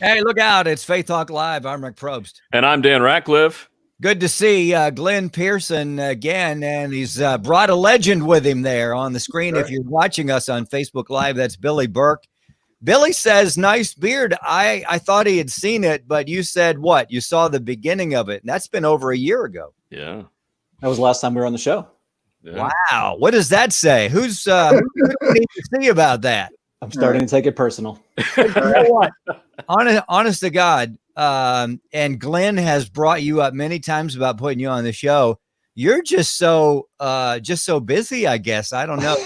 Hey, look out. It's Faith Talk Live. I'm Rick Probst. And I'm Dan Ratcliffe. Good to see Glenn Pearson again, and he's brought a legend with him there on the screen. If you're watching us on Facebook Live, that's Billy Burke. Billy says, nice beard. I thought he had seen it, but you said what? You saw the beginning of it, and that's been over a year ago. Yeah. That was the last time we were on the show. Yeah. Wow. What does that say? Who do we need to see about that? I'm starting to take it personal. You know what? Honest to God, and Glenn has brought you up many times about putting you on the show. You're just so busy, I guess. I don't know,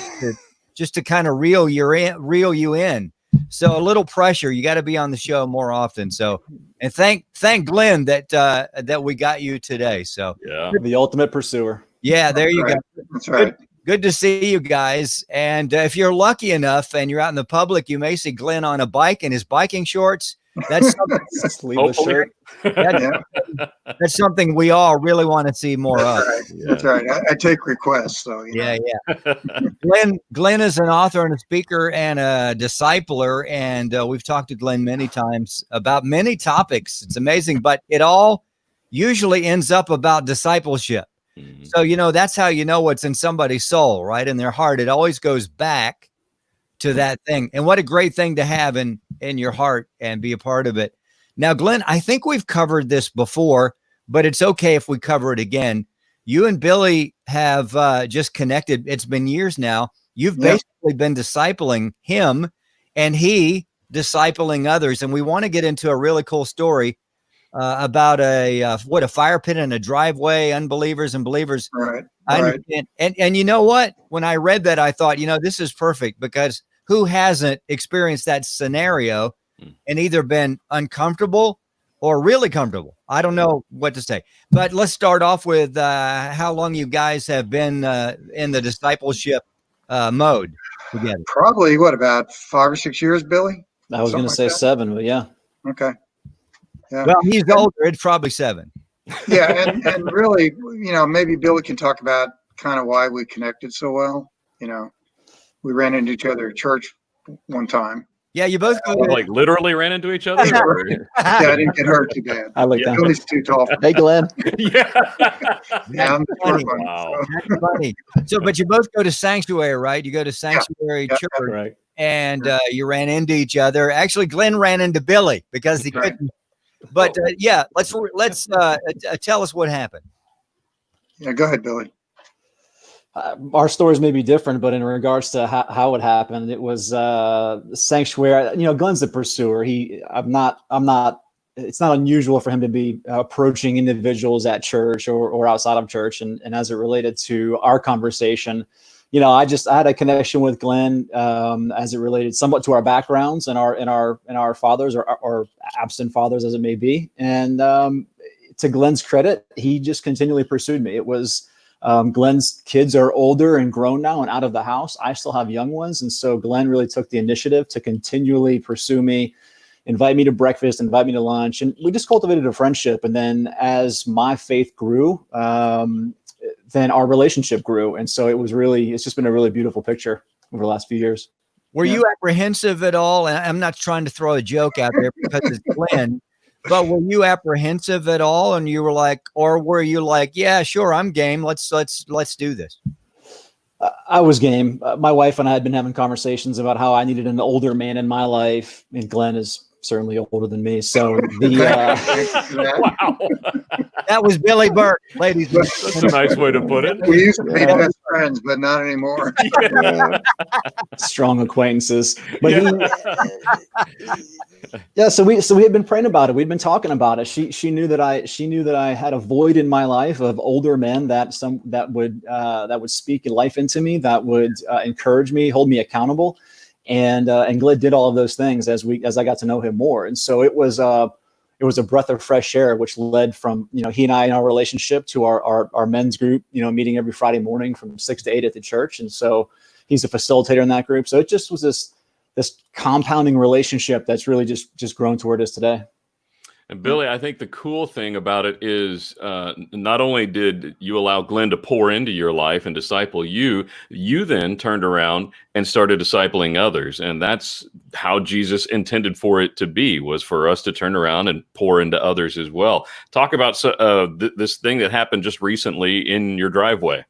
just to kind of reel you in. So a little pressure. You got to be on the show more often. So, and thank Glenn that we got you today. So yeah, the ultimate pursuer. Yeah, there you go. That's right. Good to see you guys. And if you're lucky enough and you're out in the public, you may see Glenn on a bike in his biking shorts. That's something, sleeveless shirt. That's something we all really want to see more of. That's right. I take requests. So yeah. Glenn is an author and a speaker and a discipler, and we've talked to Glenn many times about many topics. It's amazing, but it all usually ends up about discipleship. So, that's how you know what's in somebody's soul, right? In their heart. It always goes back to that thing. And what a great thing to have in your heart and be a part of it. Now, Glenn, I think we've covered this before, but it's okay if we cover it again. You and Billy have just connected. It's been years now. You've basically been discipling him and he discipling others. And we want to get into a really cool story about a fire pit in a driveway, unbelievers and believers. Right. I understand. And you know what? When I read that, I thought, this is perfect, because who hasn't experienced that scenario and either been uncomfortable or really comfortable? I don't know what to say, but let's start off with how long you guys have been in the discipleship mode together. Probably about 5 or 6 years, Billy? I was going to say 7, but yeah. Okay. Yeah. Well, he's older. It's probably 7. Yeah. And really, maybe Billy can talk about kind of why we connected so well. We ran into each other at church one time. Yeah, you both like literally ran into each other. Yeah, I didn't get hurt too bad. I like that. Billy's too tall. Hey, Glenn. Yeah, I'm the short one, Wow. so. That's funny. So, but you both go to Sanctuary, right? You go to Sanctuary Church, Right. and you ran into each other. Actually, Glenn ran into Billy because he couldn't. But let's tell us what happened. Yeah, go ahead, Billy. Our stories may be different, but in regards to how it happened, it was Sanctuary. Glenn's the pursuer. I'm not. It's not unusual for him to be approaching individuals at church or outside of church. And as it related to our conversation, I had a connection with Glenn as it related somewhat to our backgrounds and our fathers or absent fathers, as it may be. And to Glenn's credit, he just continually pursued me. It was Glenn's kids are older and grown now and out of the house. I still have young ones. And so Glenn really took the initiative to continually pursue me, invite me to breakfast, invite me to lunch. And we just cultivated a friendship. And then as my faith grew, then our relationship grew. And so it's just been a really beautiful picture over the last few years. Were you apprehensive at all? And I'm not trying to throw a joke out there because it's Glenn, but were you apprehensive at all? And you were like, or were you like, yeah, sure, I'm game. Let's do this. I was game. My wife and I had been having conversations about how I needed an older man in my life, and Glenn is certainly older than me. So Wow. That was Billy Burke, ladies. That's a nice way to put it. We used to be best friends, but not anymore. Strong acquaintances. But so we had been praying about it. We'd been talking about it. She knew that I had a void in my life of older men that would speak life into me, that would encourage me, hold me accountable. And Glenn did all of those things as I got to know him more. And so it was a breath of fresh air, which led from, he and I in our relationship to our men's group, meeting every Friday morning from 6 to 8 at the church. And so he's a facilitator in that group. So it just was this compounding relationship that's really just grown to where it is today. And Billy, I think the cool thing about it is not only did you allow Glenn to pour into your life and disciple you, you then turned around and started discipling others. And that's how Jesus intended for it to be, was for us to turn around and pour into others as well. Talk about this thing that happened just recently in your driveway.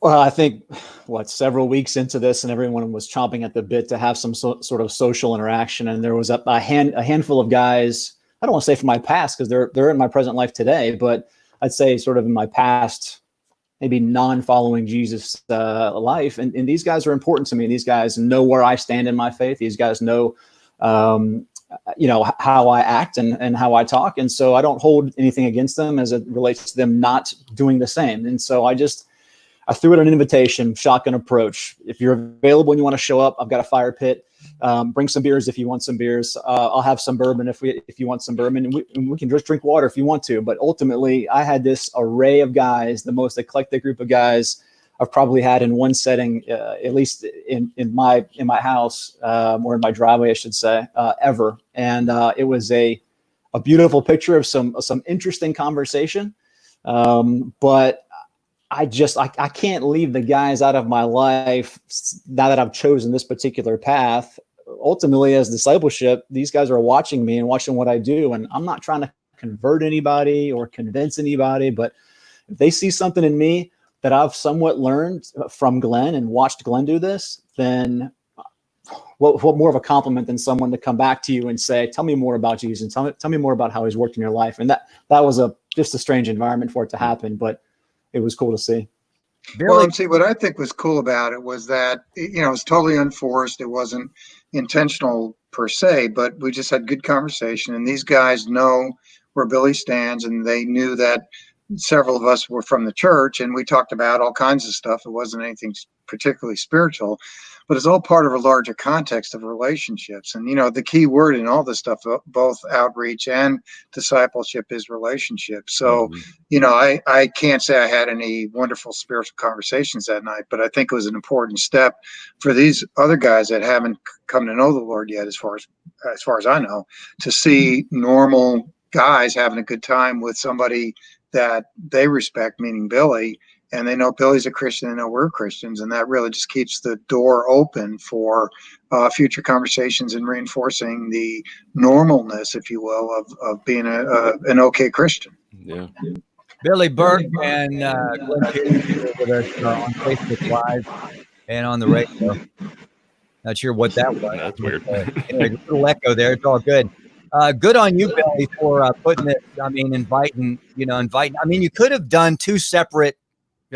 Well, I think several weeks into this, and everyone was chomping at the bit to have some sort of social interaction. And there was a handful of guys. I don't want to say from my past, because they're in my present life today, but I'd say sort of in my past, maybe non-following Jesus life. And these guys are important to me. These guys know where I stand in my faith. These guys know, how I act and how I talk. And so I don't hold anything against them as it relates to them not doing the same. And so I threw it an invitation, shotgun approach. If you're available and you want to show up, I've got a fire pit. Bring some beers if you want some beers. I'll have some bourbon if you want some bourbon, and we can just drink water if you want to. But ultimately, I had this array of guys, the most eclectic group of guys I've probably had in one setting, at least in my house or in my driveway, I should say, ever. And it was a beautiful picture of some interesting conversation, but I can't leave the guys out of my life now that I've chosen this particular path. Ultimately, as discipleship, these guys are watching me and watching what I do. And I'm not trying to convert anybody or convince anybody, but if they see something in me that I've somewhat learned from Glenn and watched Glenn do this, then what more of a compliment than someone to come back to you and say, tell me more about Jesus, and tell me more about how he's worked in your life. And that was just a strange environment for it to happen, but it was cool to see. Well, and see, what I think was cool about it was that, it was totally unforced. It wasn't intentional per se, but we just had good conversation. And these guys know where Billy stands, and they knew that several of us were from the church, and we talked about all kinds of stuff. It wasn't anything particularly spiritual, but it's all part of a larger context of relationships. And, the key word in all this stuff, both outreach and discipleship, is relationship. So, I can't say I had any wonderful spiritual conversations that night, but I think it was an important step for these other guys that haven't come to know the Lord yet, as far as I know, to see normal guys having a good time with somebody that they respect, meaning Billy, and they know Billy's a Christian, they know we're Christians, and that really just keeps the door open for future conversations and reinforcing the normalness, if you will, of being an okay Christian. Yeah. Billy Burke and Glenn Pearson with us on Facebook Live and on the radio. Not sure what that was. That's weird. Anyway, a little echo there. It's all good. Good on you, Billy, for putting it. I mean, inviting. I mean, you could have done two separate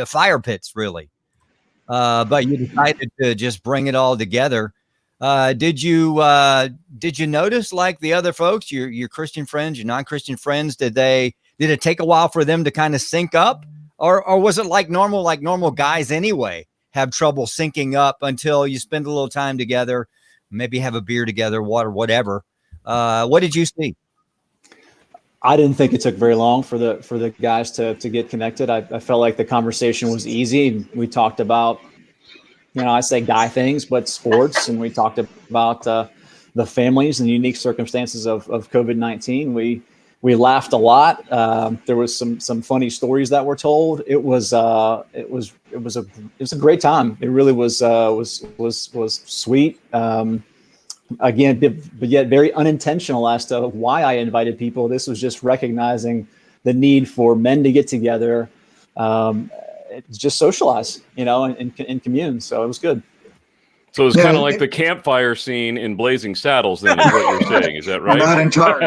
fire pits, really, but you decided to just bring it all together. Did you notice, like the other folks, your Christian friends, your non-Christian friends? Did it take a while for them to kind of sync up, or was it like normal guys anyway have trouble syncing up until you spend a little time together, maybe have a beer together, water, whatever? What did you see? I didn't think it took very long for the guys to get connected. I felt like the conversation was easy. We talked about, I say guy things, but sports, and we talked about the families and the unique circumstances of COVID-19. We laughed a lot. There was some funny stories that were told. It was a great time. It really was sweet. Again, but yet very unintentional as to why I invited people. This was just recognizing the need for men to get together, just socialize, and commune. So it was good. So it's kind of like the campfire scene in Blazing Saddles, then, is what you're saying. Is that right? Not entirely.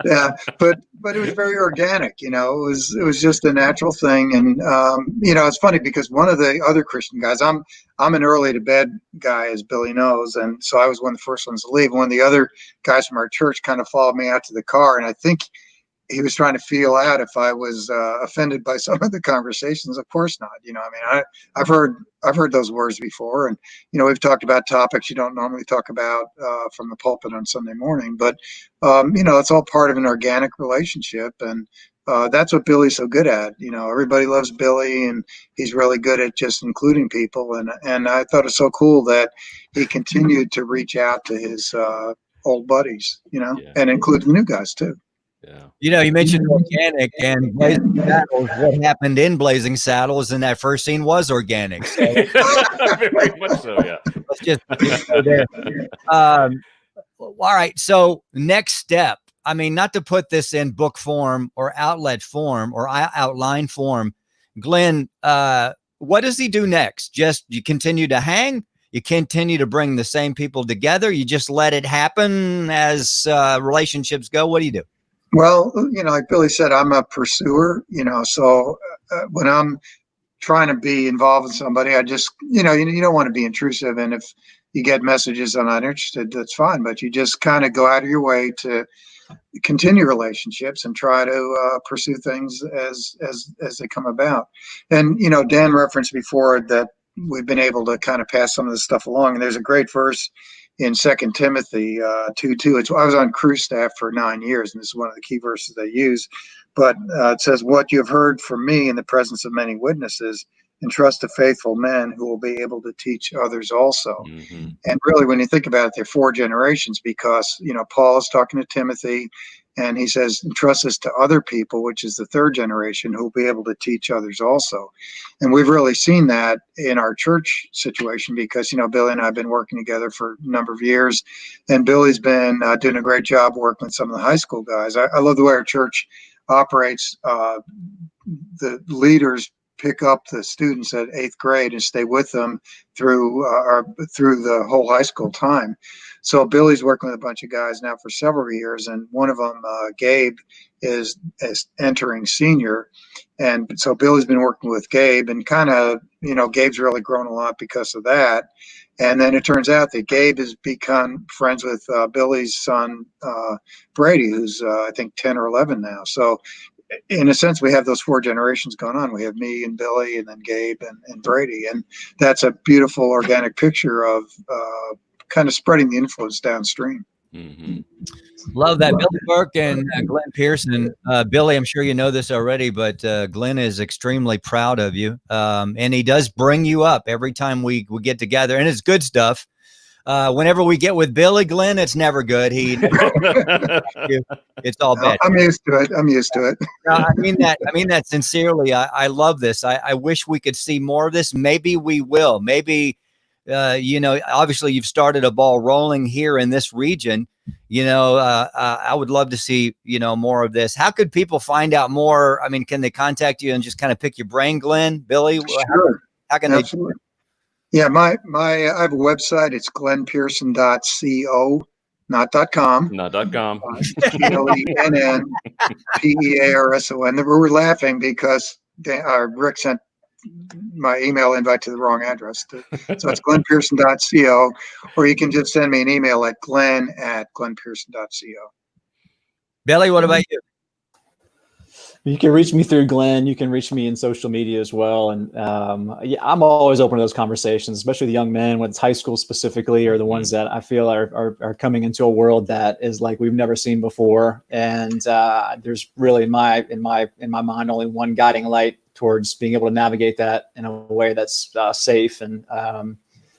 Yeah, but it was very organic. It was just a natural thing. And it's funny because one of the other Christian guys, I'm an early to bed guy, as Billy knows, and so I was one of the first ones to leave. One of the other guys from our church kind of followed me out to the car, and I think he was trying to feel out if I was offended by some of the conversations. Of course not. I've heard those words before, and we've talked about topics you don't normally talk about from the pulpit on Sunday morning. But it's all part of an organic relationship, and that's what Billy's so good at. Everybody loves Billy, and he's really good at just including people. And I thought it's so cool that he continued to reach out to his old buddies, Yeah. and include the new guys too. Yeah. You mentioned organic and Blazing Saddles. What happened in Blazing Saddles in that first scene was organic. So Very much so, yeah. let's just go there. All right. So next step, I mean, not to put this in book form or outlet form or outline form, Glenn, what does he do next? Just you continue to hang? You continue to bring the same people together? You just let it happen as relationships go? What do you do? Well, like Billy said, I'm a pursuer, so when I'm trying to be involved with somebody, I just, you don't want to be intrusive. And if you get messages I'm not interested, that's fine. But you just kind of go out of your way to continue relationships and try to pursue things as they come about. And, Dan referenced before that we've been able to kind of pass some of this stuff along. And there's a great verse in 2 Timothy 2:2. I was on crew staff for 9 years, and this is one of the key verses they use. But it says, "What you have heard from me in the presence of many witnesses, entrust to faithful men who will be able to teach others also." Mm-hmm. And really, when you think about it, there are 4 generations because, Paul is talking to Timothy, and he says, entrust this to other people, which is the 3rd generation, who will be able to teach others also. And we've really seen that in our church situation because, Billy and I have been working together for a number of years, and Billy's been doing a great job working with some of the high school guys. I love the way our church operates. The leaders pick up the students at 8th grade and stay with them through the whole high school time. So Billy's working with a bunch of guys now for several years, and one of them, Gabe, is entering senior, and so Billy's been working with Gabe, and kind of, Gabe's really grown a lot because of that. And then it turns out that Gabe has become friends with Billy's son, Brady, who's I think 10 or 11 now. So in a sense, we have those 4 generations going on. We have me and Billy, and then Gabe and Brady, and that's a beautiful organic picture of kind of spreading the influence downstream. Mm-hmm. Love that. Billy Burke and Glenn Pearson. Billy, I'm sure you know this already, but Glenn is extremely proud of you. And he does bring you up every time we get together, and it's good stuff. Whenever we get with Billy, Glenn, it's never good. It's all bad. I'm used to it. No, I mean that sincerely. I love this. I wish we could see more of this. Maybe we will. Maybe, obviously you've started a ball rolling here in this region. I would love to see, more of this. How could people find out more? I mean, can they contact you and just kind of pick your brain, Glenn, Billy? Sure. How can Absolutely. Yeah, I have a website. It's glennpearson.co, not .com. Not .com. GlennPearson. We're laughing because Rick sent my email invite to the wrong address. So it's glennpearson.co, or you can just send me an email at glenn@glennpearson.co. Billy, what about you? You can reach me through Glenn. You can reach me in social media as well. And I'm always open to those conversations, especially the young men, when it's high school specifically, or the ones that I feel are coming into a world that is like we've never seen before. And there's really in my mind only one guiding light towards being able to navigate that in a way that's safe and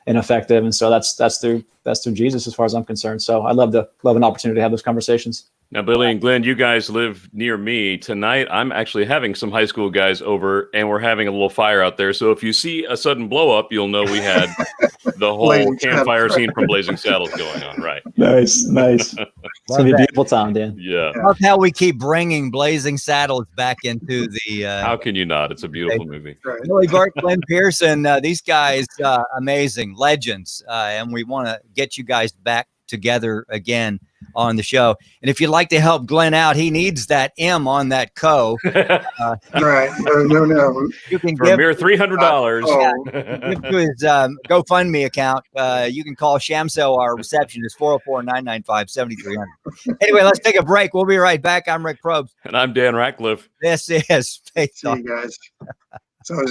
effective. And so that's through Jesus, as far as I'm concerned. So I'd love an opportunity to have those conversations. Now, Billy and Glenn, you guys live near me. Tonight, I'm actually having some high school guys over, and we're having a little fire out there. So if you see a sudden blow up, you'll know we had the whole campfire scene from Blazing Saddles going on, right? Nice. It's going to be a beautiful time, Dan. Yeah. Love how we keep bringing Blazing Saddles back into the... How can you not? It's a beautiful movie. Billy Burke, Glenn Pearson, these guys, amazing, legends. And we want to get you guys back together again on the show. And if you'd like to help Glenn out, he needs that M on that co. Right. No. You can for a mere $300. Give to his GoFundMe account. You can call Shamso, our receptionist, 404-995-7300. Anyway, let's take a break. We'll be right back. I'm Rick Probst. And I'm Dan Ratcliffe. This is Faith See Talk. you guys. It's always a